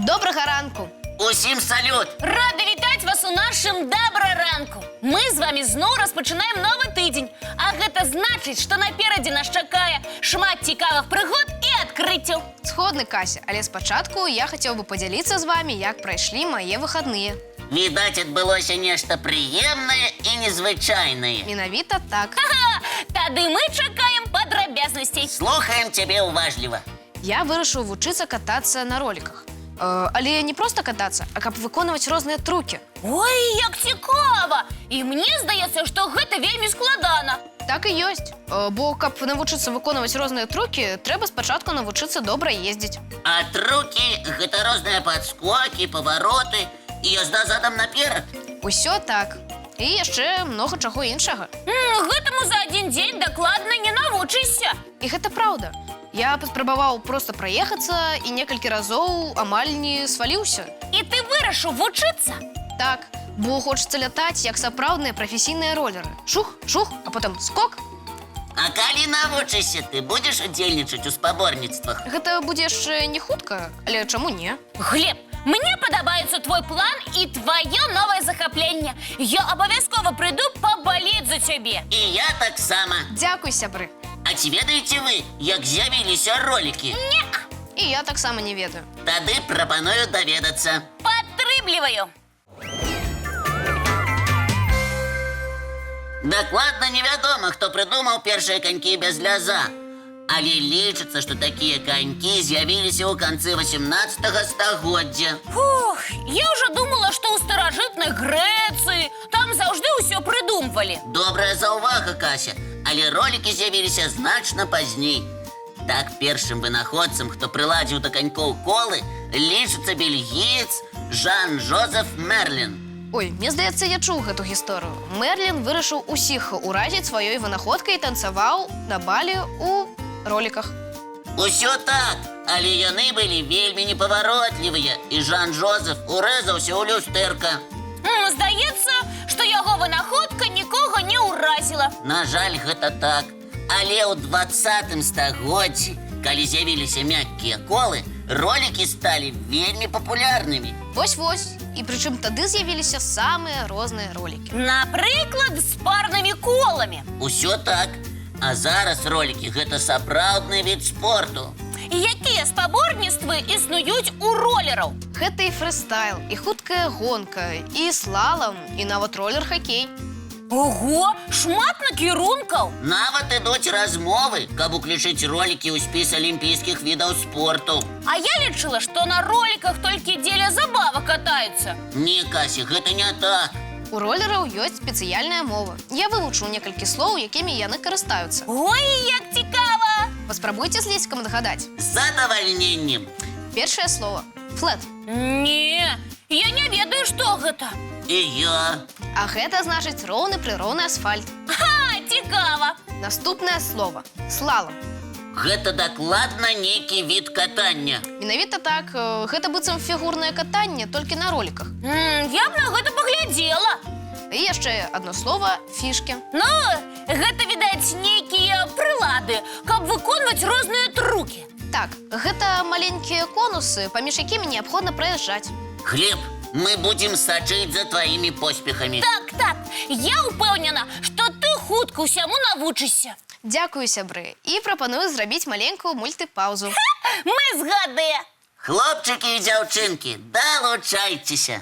Добрага ранку! Усім салют! Рада вітаць вас у нашым дабраранку. Мы з вами зноў распачынаем новы тыдзень. А гэта значыць, што наперадзе нас чакае шмат цікавых прыгод і адкрыццяў. Сходны, Кася, але спачатку я хацеў бы падзяліцца з вамі, як прайшлі мае выхадныя. Відаць, адбылося нешта прыемнае і незвычайнае. Менавіта так. Ага, тады мы чакаем падрабязнасцей. Слухаем цябе уважліва. Я вырашыў вучыцца катацца на роліках. Але не проста катацца, а каб выконваць розныя трукі. Ой, як цікава! І мне здаецца, што гэта вельмі складана. Так і ёсць. Бо каб навучыцца выконваць розныя трукі, трэба спачатку навучыцца добра ездзіць. А трукі – гэта розныя падскокі, павароты і язда задам наперад. Усё так. І яшчэ многа чаго іншага. Гэтаму за адзін дзень дакладна не навучышся. І гэта праўда. Я паспрабаваў проста праехацца і некалькі разоў амаль не сваліўся. І ты вырашыў вучыцца? Так, бо хочацца лятаць, як сапраўдныя прафесійныя ролеры. Шух, шух, а потым скок. А калі навучышся, ты будзеш удзельнічаць у спаборніцтвах? Гэта будзе яшчэ не хутка, але чаму не? Глеб, мне падабаецца твой план і твоё новае захапленне. Я абавязкова прыйду пабалець за цябе. І я таксама. Дзякуй, сябры. А ці ведаеце вы, як з'явіліся ролікі? Не, І я таксама не ведаю. Тады прапаную даведацца. падтрымліваю. Дакладна невядома, хто прыдумаў першыя канькі без ляза. Але лічыцца, што такія канькі з'явіліся ў канцы 18-го стагоддзя. Фух, я ўжо думала, што ў старажытнай Грэцыі там заўжды ўсё прыдумвалі. Добрая заўвага, Кася, але ролікі з'явіліся значна пазней. Так, першым вынаходцам, хто прыладзіў да канькоў колы, лічыцца бельгіец Жан-Жозеф Мерлін. Ой, мне здаецца, я чуў гэту гісторыю. Мерлін вырашыў усіх уразіць сваёй вынаходкай і танцаваў на бале ў роліках. Усё так, але яны былі вельмі непаваротлівыя, і Жан-Жозеф урэзаўся ў люстэрка. Здаецца, што яго вынаходка нікога не ўразіла. На жаль, гэта так. Але ў 20-м стагоддзі, калі з'явіліся мяккія колы, ролікі сталі вельмі папулярнымі. Вось-вось. І прычым тады з'явіліся самыя розныя ролікі. Напрыклад, з парнымі коламі. Усё так. А зараз ролікі – гэта сапраўдны від спорту. І якія спаборніцтвы існуюць у ролераў? Гэта і фрыстайл, і хуткая гонка, і слалам, і нават ролер-хакей. Ого, шмат накірункаў! Нават ідуць размовы, каб уключыць ролікі ў спіс алімпійскіх відаў спорту. А я лічыла, што на роліках толькі дзеля забава катаюцца. Не, Кася, гэта не так. У ролераў ёсць спецыяльная мова. Я вывучыў некалькі слоў, якімі яны карыстаюцца. Ой, як цікава! Паспрабуйце з ліськам дагадаць. З задавальненнем. Першае слово – флэт. Не, я не ведаю, што гэта. І я. А гэта значыць роўны прыроўны асфальт. Ха, цікава! Наступнае слово – слалам. Гэта дакладна нейкі від катання. Менавіта так, гэта быццам фігурнае катанне, толькі на роліках. Я б на гэта паглядзела. І яшчэ адно слово – фішкі. Ну, гэта, відаць, нейкія прылады, каб выконваць розныя трукі. Так, гэта маленькія конусы, паміж якімі неабходна праязджаць. Глеб, мы будзем сачыць за тваімі поспехамі. Так, я ўпэўнена, што ты хутка ўсяму навучышся. Дзякую, сябры, і прапаную зрабіць маленькую мультипаузу. Мы згадыя. Хлопчыкі і дзяўчынкі, далучайцеся.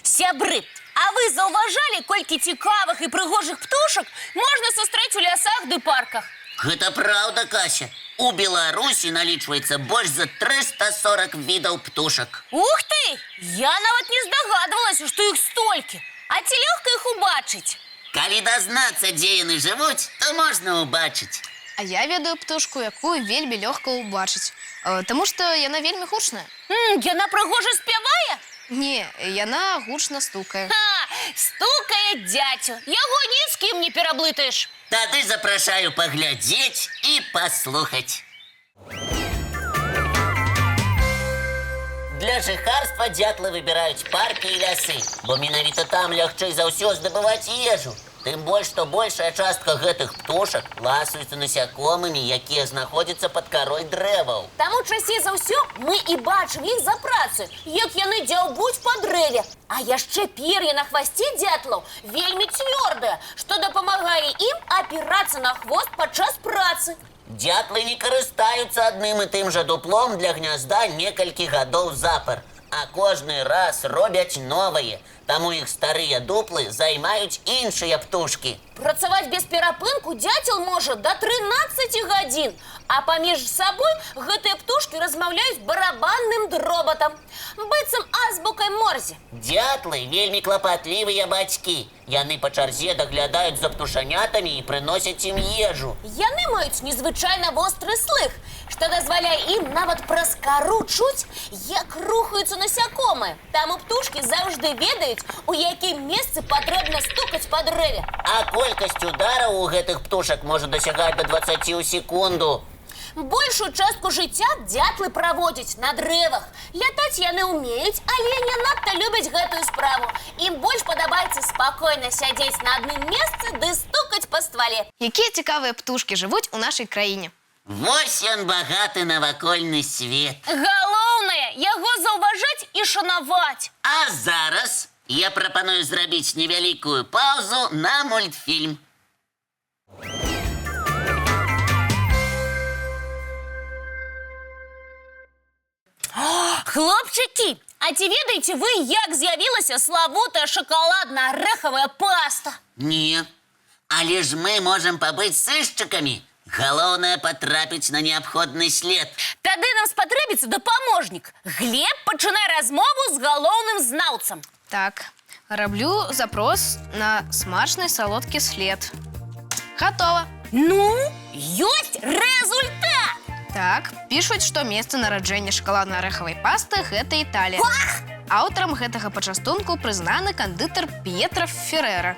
Сябры, а вы заўважалі, колькі цікавых і прыгожых птушак можна сустрэць у лясах ды парках? Гэта праўда, Кася. У Беларусі налічваецца больш за 340 відаў птушак. Ух ты! Я нават не здагадвалася, што іх столькі. А ці лёгка іх убачыць? Калі дазнацца, дзе яны жывуць, то можна убачыць. А я ведаю птушку, якую вельмі лёгка ўбачыць. Таму што яна вельмі гучная. Яна прыгожа спявае? Не, яна гучна стукае. Стукае дзяцю. Яго ні з кім не пераблытаеш. Тады запрашаю паглядзець і паслухаць. Для жыхарства дзятлы выбіраюць паркі і лясы, бо менавіта там лягчэй за ўсё здабываць ежу. Тым больш, што большая частка гэтых птушак ласуюцца насякомымі, якія знаходзяцца пад карой дрэваў. Таму часцей за ўсё мы і бачым іх за працай, як яны дзяўбуць па дрэве. А яшчэ пер'е на хвасце дятлаў вельмі цвёрдае, што дапамагае ім апірацца на хвост падчас працы. Дятлы не карыстаюцца адным і тым жа дуплом для гнязда некалькі гадоў запар, а кожны раз робяць новае. Таму іх старыя дуплы займаюць іншыя птушкі. Працаваць без перапынку дзяцел можа да 13 гадзін, а паміж сабой гэтыя птушкі размаўляюць барабанным дробатам, быццам азбукай Морзе. Дятлы вельмі клапатлівыя бацькі. Яны па чарзе даглядаюць за птушанятамі і прыносяць ім ежу. Яны маюць незвычайна востры слых, што дазваляе ім нават праз кару чуць, як рухаюцца насякомыя. Таму птушкі заўжды ведаюць, у якім месцы патрэбна стукаць па дрэве. А колькасць удараў у гэтых птушак можа дасягаць да 20 ў секунду. Большую частку жыцця дятлы праводзяць на дрэвах. Лятаць яны ўмеюць, але не надта любяць гэтую справу. Ім больш падабаецца спакойна сядзець на адным месцы ды стукаць па ствале. Якія цікавыя птушкі жывуць у нашай краіне. Вось ён багаты навакольны свет. Галоўнае, яго заўважаць і шанаваць. А зараз я прапаную зрабіць невялікую паўзу на мультфільм. Хлопчыкі, а ці ведаеце вы, як з'явілася славутая шакаладна-арэхавая паста? Не, але ж мы можам пабыць сышчыкамі. Галоўнае патрапіць на неабходны след. Тады нам спатрэбіцца дапаможнік. Глеб, пачынай размову з галоўным знаўцам. Так, раблю запрос на смачны салодкі след. Гатова. Ну, ёсць результат! Так, пішуць, што месца нараджэння шакаладна-арэхавай пасты – гэта Італія. Аўтарам гэтага пачастунку прызнаны кандытар П'етра Ферера.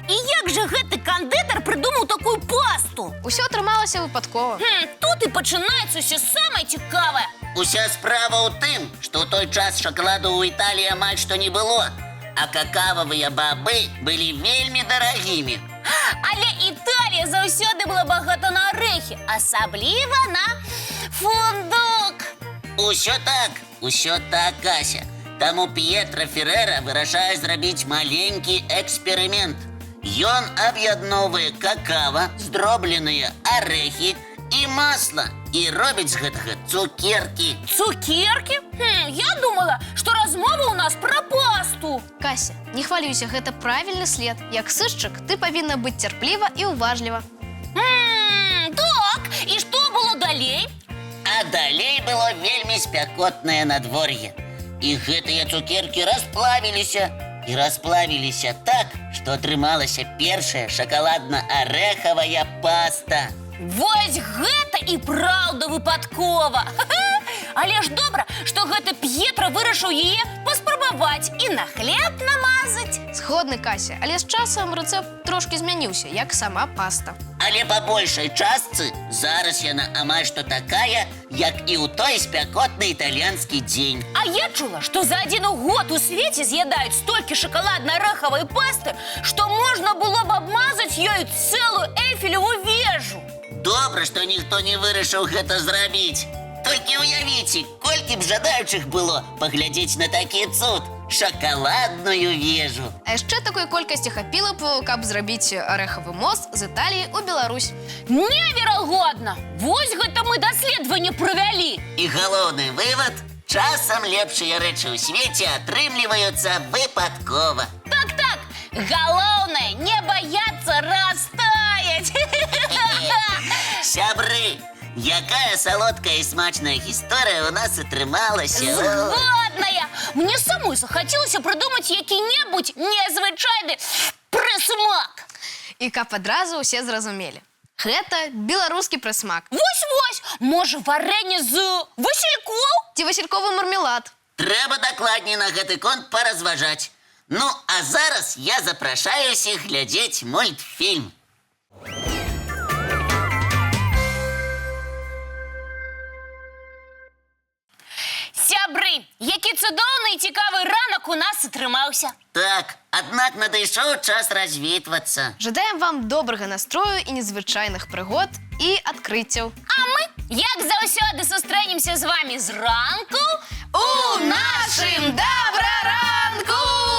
І як жа гэты кандытар прыдумаў такую пасту? Усё атрымалася выпадкова. Тут і пачынаецца ўсё самае цікавае. Уся справа ў тым, што ў той час шакаладу ў Італіі амаль што не было, а какававыя бабы былі вельмі дарагімі. Але Італія заўсёды была багата на арэхі, асабліва на фундук. Усё так, Кася. Таму П'етра Ферера вырашае зрабіць маленькі эксперымент. Ён аб'ядноўвае какава, здробленыя арэхі і масла і робіць з гэтага цукеркі. Цукеркі? Я думала, што размова ў нас пра пасту. Кася, не хвалюйся, гэта правільны след. Як сышчык, ты павінна быць цярпліва і ўважліва. Так, і што было далей? А далей было вельмі спякотнае надвор'е. І гэтыя цукеркі расплавіліся. І расплавіліся так, што атрымалася першая шакаладна-арэхавая паста. Вось гэта і праўда выпадкова. Але ж добра, што гэты П'етра вырашыў яе паспрабаваць і на хлеб намазаць. Згодны, Кася, але з часам рэцэпт трошкі змяніўся, як сама паста. Але па большай частцы зараз яна амаль што такая, як і ў той спякотны італьянскі дзень. А я чула, што за адзін год у свеце з'ядаюць столькі шакаладна-арэхавай пасты, што можна было б абмазаць ёю цэлую Эйфелеву вежу. Добра, што ніхто не вырашыў гэта зрабіць. Толькі ўявіце, колькі б жадаючых было паглядзець на такі цуд – шакаладную вежу. А яшчэ такой колькасці хапіла б, каб зрабіць арэхавы мост з Італіі ў Беларусь. Неверагодна! Вось гэта мы даследаванне правялі. І галоўны вывад – часам лепшыя рэчы ў свеце атрымліваюцца выпадкова. Так, галоўнае не баяцца растаяць. Сябры, якая салодкая і смачная гісторыя ў нас атрымалася. Згодная! Мне самой захацелася прыдумаць які-небудзь незвычайны прысмак. І каб адразу ўсе зразумелі. Гэта беларускі прысмак. Вось-вось! Можа, варэнне з васількоў? Ці васільковы мармелад. Трэба дакладней на гэты конт паразважаць. Ну, а зараз я запрашаю ўсіх глядзець мультфільм. Сябры, які цудоўны і цікавы ранак як у нас атрымаўся. Так, аднак надышоў час развітвацца. Жадаем вам добрага настрою і незвычайных прыгод і адкрыццяў. А мы, як заўсёды, сустрэнемся з вамі зранку У нашым добраранку!